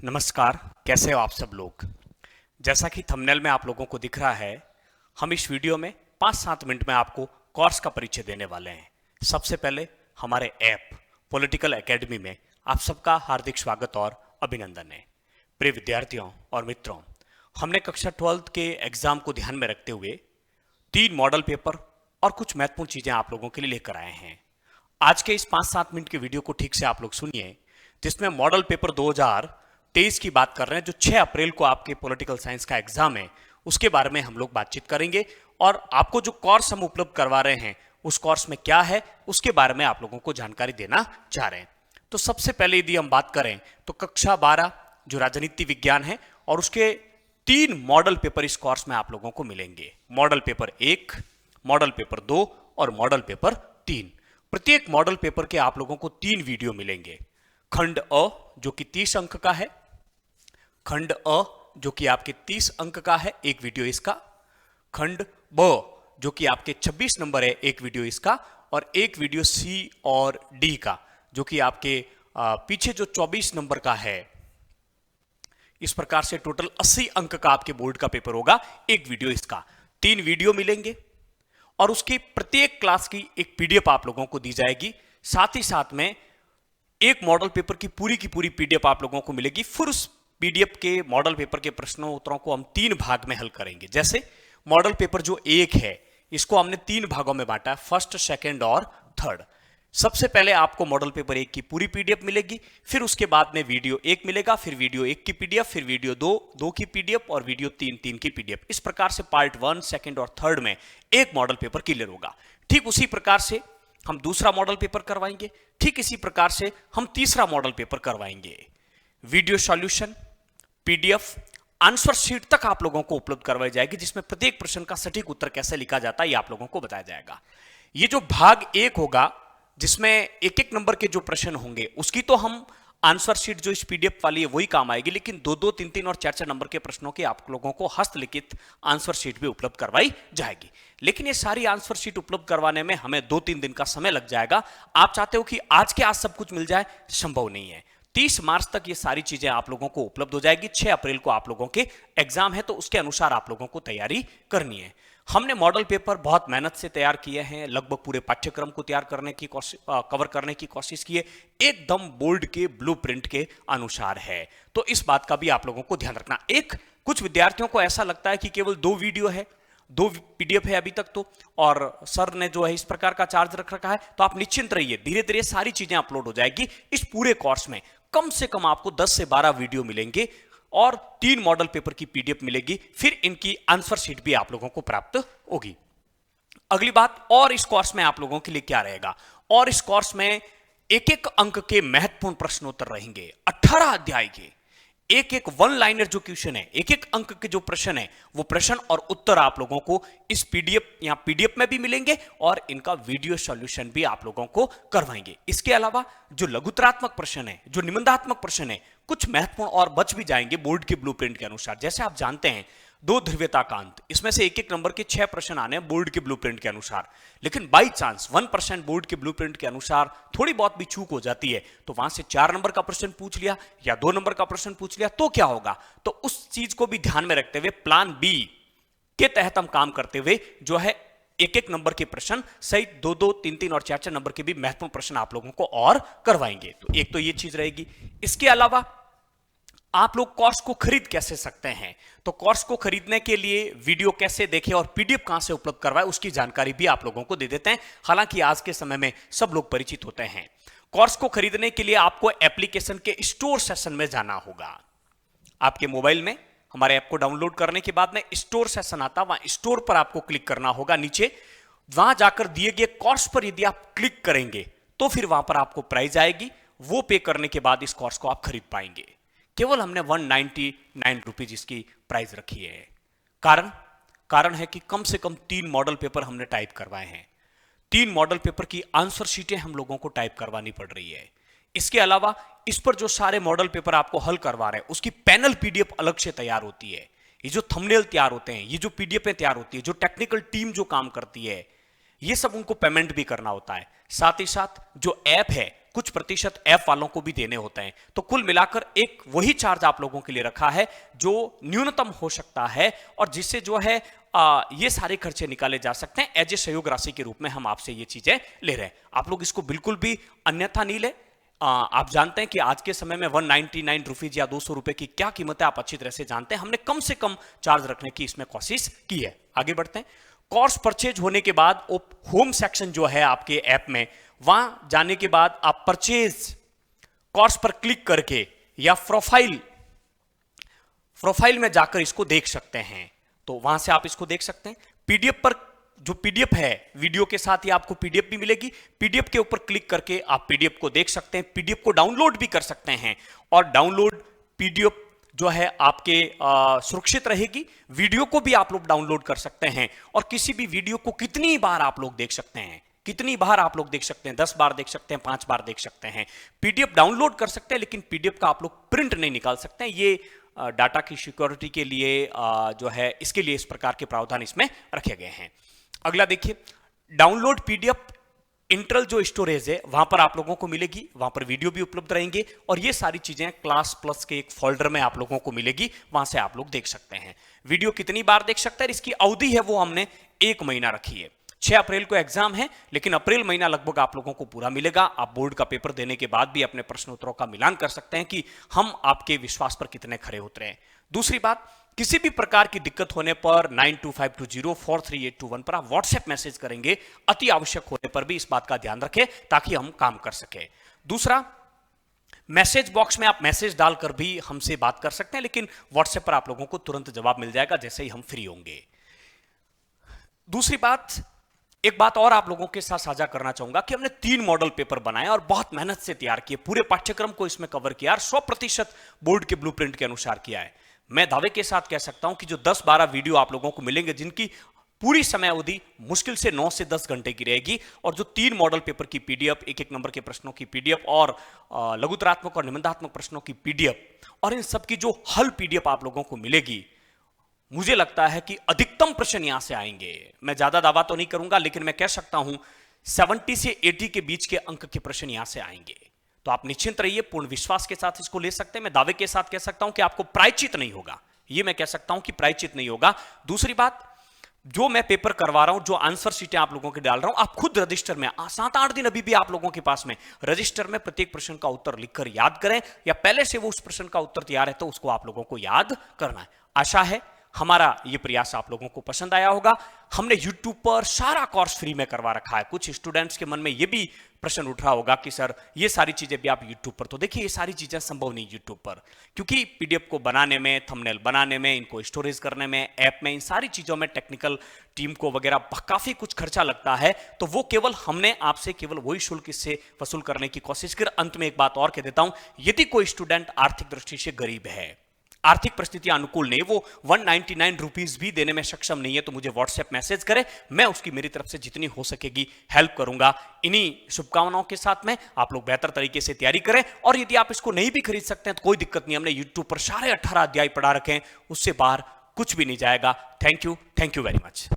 नमस्कार। कैसे हो आप सब लोग। जैसा कि थंबनेल में आप लोगों को दिख रहा है, हम इस वीडियो में 5-7 मिनट में आपको कोर्स का परिचय देने वाले हैं। सबसे पहले हमारे ऐप पॉलिटिकल एकेडमी में आप सबका हार्दिक स्वागत और अभिनंदन है। प्रिय विद्यार्थियों और मित्रों, हमने कक्षा 12 के एग्जाम को ध्यान में रखते हुए 3 मॉडल पेपर और कुछ महत्वपूर्ण चीजें आप लोगों के लिए लेकर आए हैं। आज के इस 5-7 मिनट के वीडियो को ठीक से आप लोग सुनिए, जिसमें मॉडल पेपर 2023 की बात कर रहे हैं, जो 6 अप्रैल को आपके पॉलिटिकल साइंस का एग्जाम है, उसके बारे में हम लोग बातचीत करेंगे। और आपको जो कोर्स हम उपलब्ध करवा रहे हैं, उस कोर्स में क्या है उसके बारे में आप लोगों को जानकारी देना चाह रहे हैं। तो सबसे पहले यदि हम बात करें तो कक्षा 12 जो राजनीति विज्ञान है, और उसके 3 मॉडल पेपर इस कोर्स में आप लोगों को मिलेंगे। मॉडल पेपर 1, मॉडल पेपर 2 और मॉडल पेपर 3। प्रत्येक मॉडल पेपर के आप लोगों को 3 वीडियो मिलेंगे। खंड अ जो कि 30 अंक का है, खंड अ जो कि आपके 30 अंक का है, एक वीडियो इसका। खंड ब जो कि आपके 26 नंबर है, एक वीडियो इसका। और एक वीडियो सी और डी का जो कि आपके पीछे जो 24 नंबर का है। इस प्रकार से टोटल 80 अंक का आपके बोर्ड का पेपर होगा, एक वीडियो इसका। 3 वीडियो मिलेंगे और उसकी प्रत्येक क्लास की एक पीडीएफ आप लोगों को दी जाएगी। साथ ही साथ में एक मॉडल पेपर की पूरी पीडीएफ आप लोगों को मिलेगी। फिर उस पीडीएफ के मॉडल पेपर के प्रश्नों उत्तरों को हम 3 भाग में हल करेंगे। जैसे मॉडल पेपर जो 1 है, इसको हमने 3 भागों में बांटा, फर्स्ट, सेकंड और थर्ड। सबसे पहले आपको मॉडल पेपर 1 की पूरी पीडीएफ मिलेगी, फिर उसके बाद में वीडियो 1 मिलेगा, फिर वीडियो 1 की पीडीएफ, फिर वीडियो 2 की पीडीएफ और वीडियो 3 की पीडीएफ। इस प्रकार से पार्ट 1, सेकंड और थर्ड में एक मॉडल पेपर क्लियर होगा। ठीक उसी प्रकार से हम दूसरा मॉडल पेपर करवाएंगे, ठीक इसी प्रकार से हम तीसरा मॉडल पेपर करवाएंगे। Video solution, PDF, answer sheet तक आप लोगों को उपलब्ध करवाई जाएगी, जिसमें प्रत्येक प्रश्न का सटीक उत्तर कैसे लिखा जाता है ये आप लोगों को बताया जाएगा। ये जो भाग 1 होगा, जिसमें एक एक नंबर के जो प्रश्न होंगे, उसकी तो हम आंसर शीट जो इस पीडीएफ वाली है वही काम आएगी, लेकिन 2-2, 3-3 और 4-4 नंबर के प्रश्नों की आप लोगों को हस्तलिखित आंसर शीट भी उपलब्ध करवाई जाएगी। लेकिन ये सारी आंसर शीट उपलब्ध करवाने में हमें 2-3 दिन का समय लग जाएगा। आप चाहते हो कि आज के आज सब कुछ मिल जाए, संभव नहीं है। 30 मार्च तक ये सारी चीजें आप लोगों को उपलब्ध हो जाएगी। 6 अप्रैल को आप लोगों के एग्जाम है, तो उसके अनुसार आप लोगों को तैयारी करनी है। हमने मॉडल पेपर बहुत मेहनत से तैयार किए हैं, लगभग पूरे पाठ्यक्रम को तैयार करने की कवर करने की कोशिश की है, एकदम बोर्ड के ब्लूप्रिंट के अनुसार है। तो इस बात का भी आप लोगों को ध्यान रखना। कुछ विद्यार्थियों को ऐसा लगता है कि केवल 2 वीडियो है, 2 पीडीएफ है अभी तक तो, और सर ने जो है इस प्रकार का चार्ज रख रखा है। तो आप निश्चिंत रहिए, धीरे धीरे सारी चीजें अपलोड हो जाएगी। इस पूरे कोर्स में कम से कम आपको 10 से 12 वीडियो मिलेंगे और 3 मॉडल पेपर की पीडीएफ मिलेगी, फिर इनकी आंसर शीट भी आप लोगों को प्राप्त होगी। अगली बात, और इस कोर्स में आप लोगों के लिए क्या रहेगा, और इस कोर्स में एक एक अंक के महत्वपूर्ण प्रश्नोत्तर रहेंगे। 18 अध्याय के एक एक 1 लाइनर जो क्वेश्चन है, एक एक अंक के जो प्रश्न है, वो प्रश्न और उत्तर आप लोगों को इस पीडीएफ में भी मिलेंगे और इनका वीडियो सॉल्यूशन भी आप लोगों को करवाएंगे। इसके अलावा जो लघुतरात्मक प्रश्न है, जो निबंधात्मक प्रश्न है, कुछ महत्वपूर्ण और बच भी जाएंगे बोर्ड के ब्लूप्रिंट के अनुसार। जैसे आप जानते हैं 2 ध्रुवीयता का अंत, इसमें से एक एक नंबर के 6 प्रश्न आने हैं बोर्ड के ब्लूप्रिंट के अनुसार। लेकिन बाई चांस 1% बोर्ड के ब्लूप्रिंट के अनुसार थोड़ी बहुत भी चूक हो जाती है, तो वहां से 4 नंबर का प्रश्न पूछ लिया या 2 नंबर का प्रश्न पूछ लिया, तो क्या होगा। तो उस चीज को भी ध्यान में रखते हुए प्लान बी के तहत हम काम करते हुए जो है एक एक नंबर के प्रश्न सहित 2-2, 3-3 और 4-4 नंबर के भी महत्वपूर्ण प्रश्न आप लोगों को और करवाएंगे। तो एक तो ये चीज रहेगी। इसके अलावा आप लोग कोर्स को खरीद कैसे सकते हैं, तो कोर्स को खरीदने के लिए वीडियो कैसे देखें और पीडीएफ कहां से उपलब्ध करवाएं, उसकी जानकारी भी आप लोगों को दे देते हैं। हालांकि आज के समय में सब लोग परिचित होते हैं। कोर्स को खरीदने के लिए आपको एप्लीकेशन के स्टोर सेशन में जाना होगा। आपके मोबाइल में हमारे ऐप को डाउनलोड करने के बाद में स्टोर सेशन आता, वहां स्टोर पर आपको क्लिक करना होगा नीचे। वहां जाकर दिए गए कोर्स पर यदि आप क्लिक करेंगे तो फिर वहां पर आपको प्राइस आएगी, वो पे करने के बाद इस कोर्स को आप खरीद पाएंगे। केवल हमने 199 रुपीज इसकी प्राइस रखी है। कारण है कि कम से कम 3 मॉडल पेपर हमने टाइप करवाए हैं। 3 मॉडल पेपर की आंसर शीटें हम लोगों को टाइप करवानी पड़ रही है। इसके अलावा इस पर जो सारे मॉडल पेपर आपको हल करवा रहे हैं, उसकी पैनल पीडीएफ अलग से तैयार होती है। ये जो थंबनेल तैयार होते हैं, ये जो पीडीएफ तैयार होती है, जो टेक्निकल टीम जो काम करती है, ये सब उनको पेमेंट भी करना होता है। साथ ही साथ जो ऐप है कुछ प्रतिशत ऐप वालों को भी देने होते हैं। तो कुल मिलाकर एक वही चार्ज आप लोगों के लिए रखा है जो न्यूनतम हो सकता है और जिससे जो है ये सारे खर्चे निकाले जा सकते हैं। एज ए सहयोग राशि के रूप में हम आपसे ये चीजें ले रहे हैं। आप लोग इसको बिल्कुल भी अन्यथा नहीं ले। आप जानते हैं कि आज के समय में 199 रुपीज या 200 रुपए की क्या कीमत है, आप अच्छी तरह से जानते हैं। हमने कम से कम चार्ज रखने की इसमें कोशिश की है। आगे बढ़ते हैं। कोर्स परचेज होने के बाद होम सेक्शन जो है आपके ऐप में, वहां जाने के बाद आप परचेज कोर्स पर क्लिक करके या प्रोफाइल में जाकर इसको देख सकते हैं। तो वहां से आप इसको देख सकते हैं। पीडीएफ पर जो पीडीएफ है, वीडियो के साथ ही आपको पीडीएफ भी मिलेगी। पीडीएफ के ऊपर क्लिक करके आप पीडीएफ को देख सकते हैं। पीडीएफ को डाउनलोड भी कर सकते हैं और डाउनलोड पीडीएफ जो है आपके सुरक्षित रहेगी। वीडियो को भी आप लोग डाउनलोड कर सकते हैं और किसी भी वीडियो को कितनी बार आप लोग देख सकते हैं, कितनी बार आप लोग देख सकते हैं, 10 बार देख सकते हैं, 5 बार देख सकते हैं। पीडीएफ डाउनलोड कर सकते हैं, लेकिन पीडीएफ का आप लोग प्रिंट नहीं निकाल सकते हैं। ये डाटा की सिक्योरिटी के लिए जो है, इसके लिए इस प्रकार के प्रावधान इसमें रखे गए हैं। अगला देखिए, डाउनलोड पीडीएफ इंटरनल जो स्टोरेज है वहां पर आप लोगों को मिलेगी। वहां पर वीडियो भी उपलब्ध रहेंगे और ये सारी चीजें क्लास प्लस के एक फोल्डर में आप लोगों को मिलेगी। वहां से आप लोग देख सकते हैं। वीडियो कितनी बार देख सकते हैं, इसकी अवधि है वो हमने 1 महीना रखी है। 6 अप्रैल को एग्जाम है, लेकिन अप्रैल महीना लगभग आप लोगों को पूरा मिलेगा। आप बोर्ड का पेपर देने के बाद भी अपने प्रश्न उत्तरों का मिलान कर सकते हैं कि हम आपके विश्वास पर कितने खरे उतरे हैं। दूसरी बात, किसी भी प्रकार की दिक्कत होने पर 9252043821 पर आप व्हाट्सएप मैसेज करेंगे। अति आवश्यक होने पर भी इस बात का ध्यान रखें ताकि हम काम कर सके। दूसरा, मैसेज बॉक्स में आप मैसेज डालकर भी हमसे बात कर सकते हैं, लेकिन व्हाट्सएप पर आप लोगों को तुरंत जवाब मिल जाएगा जैसे ही हम फ्री होंगे। दूसरी बात, एक बात और आप लोगों के साथ साझा करना चाहूंगा कि हमने 3 मॉडल पेपर बनाए और बहुत मेहनत से तैयार किए। पूरे पाठ्यक्रम को इसमें कवर किया और 100% बोर्ड के ब्लूप्रिंट के अनुसार किया है। मैं दावे के साथ कह सकता हूं कि जो 10-12 वीडियो आप लोगों को मिलेंगे, जिनकी पूरी समय अवधि मुश्किल से 9 से 10 घंटे की रहेगी, और जो 3 मॉडल पेपर की पीडीएफ, एक नंबर के प्रश्नों की पीडीएफ और लघुतरात्मक और निबंधात्मक प्रश्नों की पीडीएफ और इन सब की जो हल पीडीएफ आप लोगों को मिलेगी, मुझे लगता है कि अधिकतम प्रश्न यहां से आएंगे। मैं ज्यादा दावा तो नहीं करूंगा, लेकिन मैं कह सकता हूं 70 से 80 के बीच के अंक के प्रश्न यहां से आएंगे। तो आप निश्चिंत रहिए, पूर्ण विश्वास के साथ इसको ले सकते हैं। मैं दावे के साथ कह सकता हूं कि आपको प्रायश्चित नहीं होगा। ये मैं कह सकता हूं कि प्रायश्चित नहीं होगा। दूसरी बात, जो मैं पेपर करवा रहा हूं, जो आंसर शीटें आप लोगों के डाल रहा हूं, आप खुद रजिस्टर में 7-8 दिन अभी भी आप लोगों के पास में रजिस्टर में प्रत्येक प्रश्न का उत्तर लिखकर याद करें, या पहले से वो उस प्रश्न का उत्तर तैयार है तो उसको आप लोगों को याद करना है। आशा है हमारा ये प्रयास आप लोगों को पसंद आया होगा। हमने YouTube पर सारा कोर्स फ्री में करवा रखा है। कुछ स्टूडेंट्स के मन में ये भी प्रश्न उठ रहा होगा कि सर ये सारी चीजें भी आप YouTube पर, तो देखिए ये सारी चीजें संभव नहीं YouTube पर, क्योंकि पीडीएफ को बनाने में, थंबनेल बनाने में, इनको स्टोरेज करने में, ऐप में, इन सारी चीजों में टेक्निकल टीम को वगैरह काफी कुछ खर्चा लगता है। तो वो केवल हमने आपसे केवल वही शुल्क इससे वसूल करने की कोशिश कर। अंत में एक बात और कह देता हूं, यदि कोई स्टूडेंट आर्थिक दृष्टि से गरीब है, आर्थिक परिस्थितियां अनुकूल नहीं, वो 199 रुपीज भी देने में सक्षम नहीं है, तो मुझे व्हाट्सएप मैसेज करे। मैं उसकी मेरी तरफ से जितनी हो सकेगी हेल्प करूंगा। इन्हीं शुभकामनाओं के साथ में आप लोग बेहतर तरीके से तैयारी करें। और यदि आप इसको नहीं भी खरीद सकते हैं तो कोई दिक्कत नहीं, हमने यूट्यूब पर सारे 18 अध्याय पढ़ा रखे हैं, उससे बाहर कुछ भी नहीं जाएगा। Thank you very much.